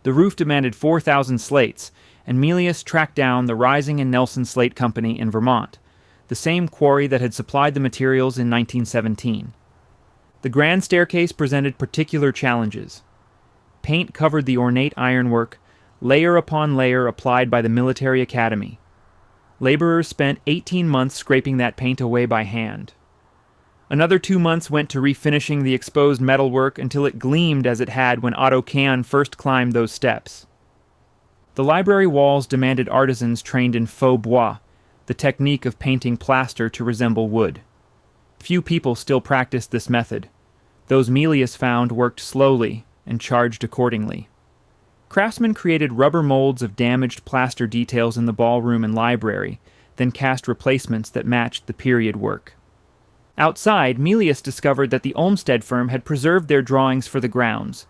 The roof demanded 4,000 slates, and Melius tracked down the Rising and Nelson Slate Company in Vermont, the same quarry that had supplied the materials in 1917. The grand staircase presented particular challenges. Paint covered the ornate ironwork, layer upon layer applied by the military academy. Laborers spent 18 months scraping that paint away by hand. Another 2 months went to refinishing the exposed metalwork until it gleamed as it had when Otto Kahn first climbed those steps. The library walls demanded artisans trained in faux bois, the technique of painting plaster to resemble wood. Few people still practiced this method. Those Melius found worked slowly and charged accordingly. Craftsmen created rubber molds of damaged plaster details in the ballroom and library, then cast replacements that matched the period work. Outside, Melius discovered that the Olmsted firm had preserved their drawings for the grounds.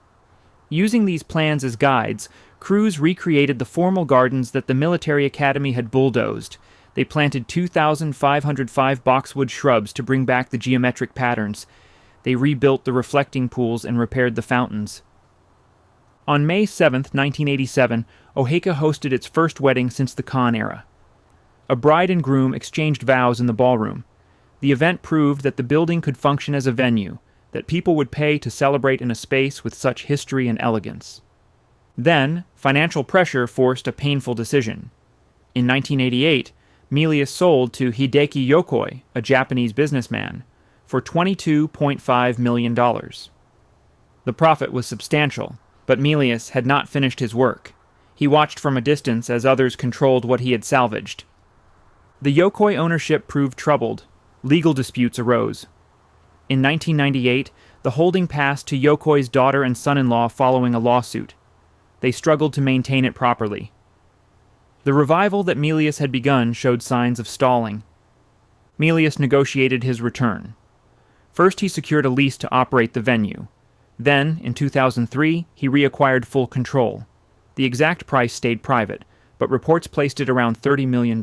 Using these plans as guides, crews recreated the formal gardens that the military academy had bulldozed. They planted 2,505 boxwood shrubs to bring back the geometric patterns. They rebuilt the reflecting pools and repaired the fountains. On May 7, 1987, Oheka hosted its first wedding since the Kahn era. A bride and groom exchanged vows in the ballroom. The event proved that the building could function as a venue, that people would pay to celebrate in a space with such history and elegance. Then, financial pressure forced a painful decision. In 1988, Melius sold to Hideki Yokoi, a Japanese businessman, for $22.5 million. The profit was substantial, but Melius had not finished his work. He watched from a distance as others controlled what he had salvaged. The Yokoi ownership proved troubled. Legal disputes arose. In 1998, the holding passed to Yokoi's daughter and son-in-law following a lawsuit. They struggled to maintain it properly. The revival that Melius had begun showed signs of stalling. Melius negotiated his return. First, he secured a lease to operate the venue. Then, in 2003, he reacquired full control. The exact price stayed private, but reports placed it around $30 million.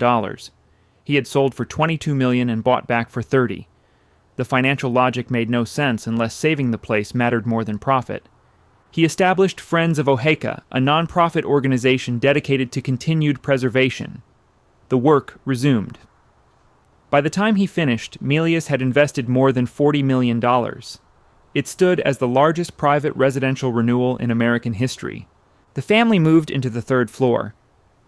He had sold for $22 million and bought back for $30. The financial logic made no sense unless saving the place mattered more than profit. He established Friends of Oheka, a non-profit organization dedicated to continued preservation. The work resumed. By the time he finished, Melius had invested more than $40 million. It stood as the largest private residential renewal in American history. The family moved into the third floor.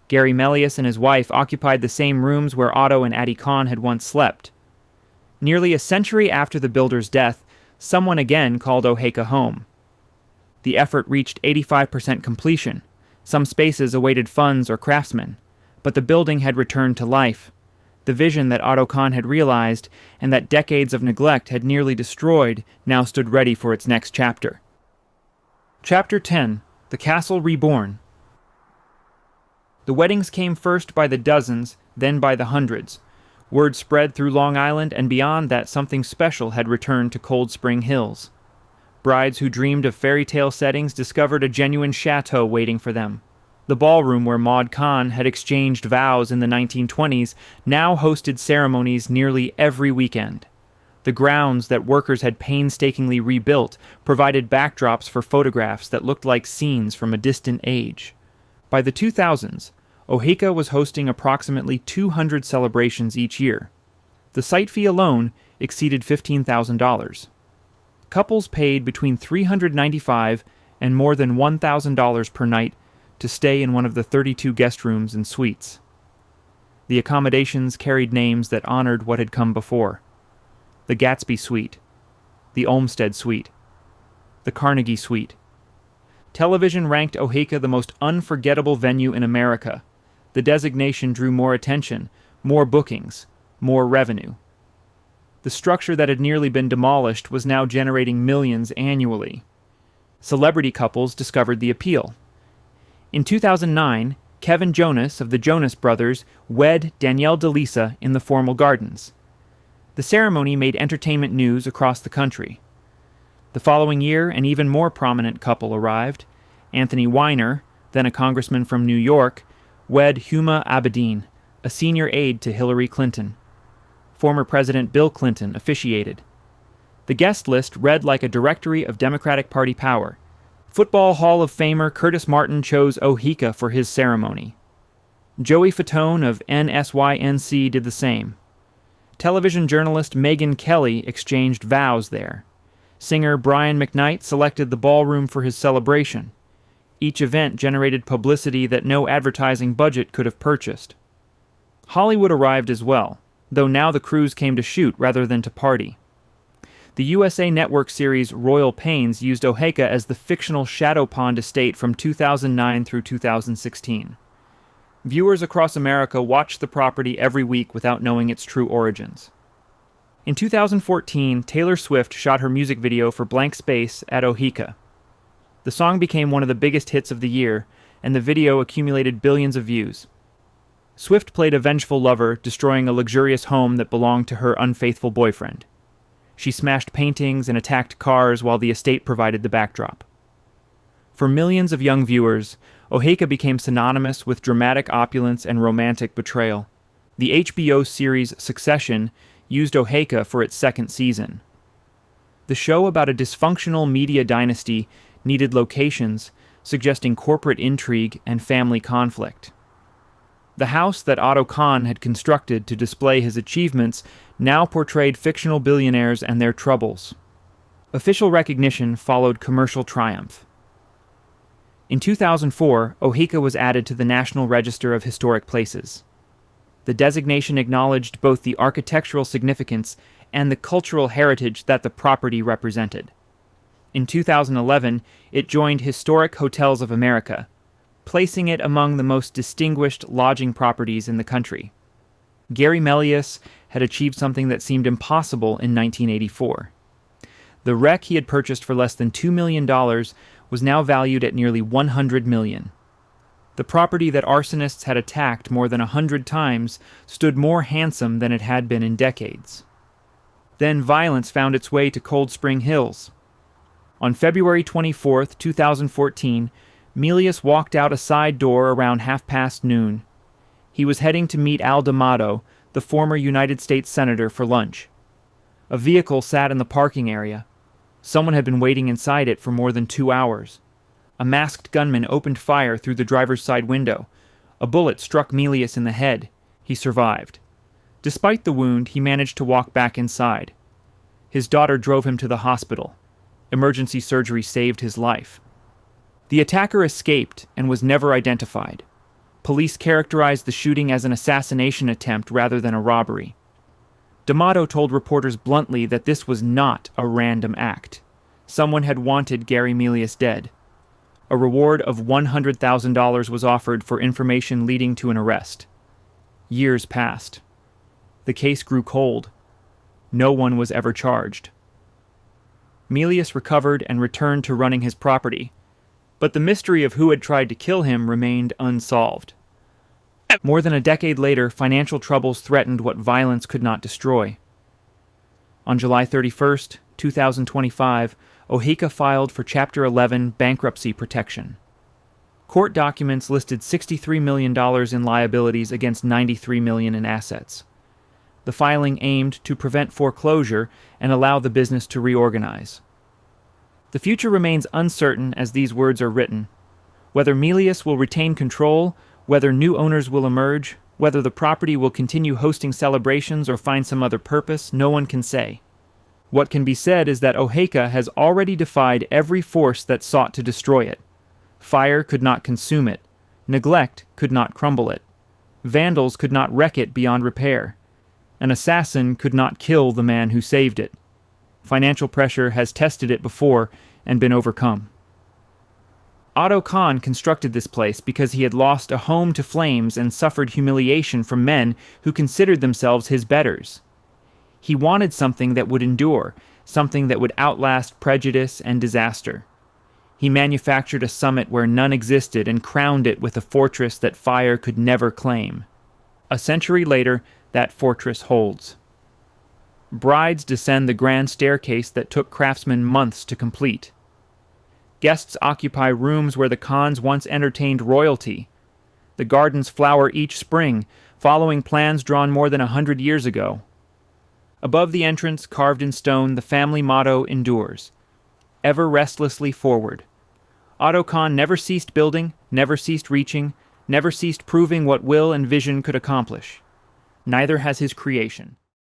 Gary Melius and his wife occupied the same rooms where Otto and Addie Kahn had once slept. Nearly a century after the builder's death, someone again called Oheka home. The effort reached 85% completion. Some spaces awaited funds or craftsmen, but the building had returned to life. The vision that Otto Kahn had realized and that decades of neglect had nearly destroyed now stood ready for its next chapter. Chapter 10. The Castle Reborn. The weddings came first by the dozens, then by the hundreds. Word spread through Long Island, and beyond that something special had returned to Cold Spring Hills. Brides who dreamed of fairy tale settings discovered a genuine chateau waiting for them. The ballroom where Maud Kahn had exchanged vows in the 1920s now hosted ceremonies nearly every weekend. The grounds that workers had painstakingly rebuilt provided backdrops for photographs that looked like scenes from a distant age. By the 2000s, Oheka was hosting approximately 200 celebrations each year. The site fee alone exceeded $15,000. Couples paid between $395 and more than $1,000 per night to stay in one of the 32 guest rooms and suites. The accommodations carried names that honored what had come before. The Gatsby Suite, the Olmsted Suite, the Carnegie Suite. Television ranked Oheka the most unforgettable venue in America. The designation drew more attention, more bookings, more revenue. The structure that had nearly been demolished was now generating millions annually. Celebrity couples discovered the appeal. In 2009, Kevin Jonas of the Jonas Brothers wed Danielle DeLisa in the formal gardens. The ceremony made entertainment news across the country. The following year, an even more prominent couple arrived. Anthony Weiner, then a congressman from New York, wed Huma Abedin, a senior aide to Hillary Clinton. Former President Bill Clinton officiated. The guest list read like a directory of Democratic Party power. Football Hall of Famer Curtis Martin chose Ohika for his ceremony. Joey Fatone of NSYNC did the same. Television journalist Megyn Kelly exchanged vows there. Singer Brian McKnight selected the ballroom for his celebration. Each event generated publicity that no advertising budget could have purchased. Hollywood arrived as well, though now the crews came to shoot rather than to party. The USA Network series Royal Pains used Oheka as the fictional Shadow Pond estate from 2009 through 2016. Viewers across America watched the property every week without knowing its true origins. In 2014, Taylor Swift shot her music video for Blank Space at Oheka. The song became one of the biggest hits of the year, and the video accumulated billions of views. Swift played a vengeful lover, destroying a luxurious home that belonged to her unfaithful boyfriend. She smashed paintings and attacked cars while the estate provided the backdrop. For millions of young viewers, Oheka became synonymous with dramatic opulence and romantic betrayal. The HBO series Succession used Oheka for its second season. The show about a dysfunctional media dynasty needed locations, suggesting corporate intrigue and family conflict. The house that Otto Kahn had constructed to display his achievements now portrayed fictional billionaires and their troubles. Official recognition followed commercial triumph. In 2004, Oheka was added to the National Register of Historic Places. The designation acknowledged both the architectural significance and the cultural heritage that the property represented. In 2011, it joined Historic Hotels of America, placing it among the most distinguished lodging properties in the country. Gary Melius had achieved something that seemed impossible in 1984. The wreck he had purchased for less than $2 million was now valued at nearly $100 million. The property that arsonists had attacked more than 100 times stood more handsome than it had been in decades. Then violence found its way to Cold Spring Hills. On February 24, 2014, Melius walked out a side door around noon. He was heading to meet Al D'Amato, the former United States Senator, for lunch. A vehicle sat in the parking area. Someone had been waiting inside it for more than 2 hours. A masked gunman opened fire through the driver's side window. A bullet struck Melius in the head. He survived. Despite the wound, he managed to walk back inside. His daughter drove him to the hospital. Emergency surgery saved his life. The attacker escaped and was never identified. Police characterized the shooting as an assassination attempt rather than a robbery. D'Amato told reporters bluntly that this was not a random act. Someone had wanted Gary Melius dead. A reward of $100,000 was offered for information leading to an arrest. Years passed. The case grew cold. No one was ever charged. Melius recovered and returned to running his property, but the mystery of who had tried to kill him remained unsolved. More than a decade later, financial troubles threatened what violence could not destroy. On July 31, 2025, Oheka filed for Chapter 11 bankruptcy protection. Court documents listed $63 million in liabilities against $93 million in assets. The filing aimed to prevent foreclosure and allow the business to reorganize. The future remains uncertain as these words are written. Whether Melius will retain control, whether new owners will emerge, whether the property will continue hosting celebrations or find some other purpose, no one can say. What can be said is that Oheka has already defied every force that sought to destroy it. Fire could not consume it. Neglect could not crumble it. Vandals could not wreck it beyond repair. An assassin could not kill the man who saved it. Financial pressure has tested it before and been overcome. Otto Kahn constructed this place because he had lost a home to flames and suffered humiliation from men who considered themselves his betters. He wanted something that would endure, something that would outlast prejudice and disaster. He manufactured a summit where none existed and crowned it with a fortress that fire could never claim. A century later, that fortress holds. Brides descend the grand staircase that took craftsmen months to complete. Guests occupy rooms where the Khans once entertained royalty. The gardens flower each spring, following plans drawn more than 100 years ago. Above the entrance, carved in stone, the family motto endures: ever restlessly forward. Otto Kahn never ceased building, never ceased reaching, never ceased proving what will and vision could accomplish. Neither has his creation.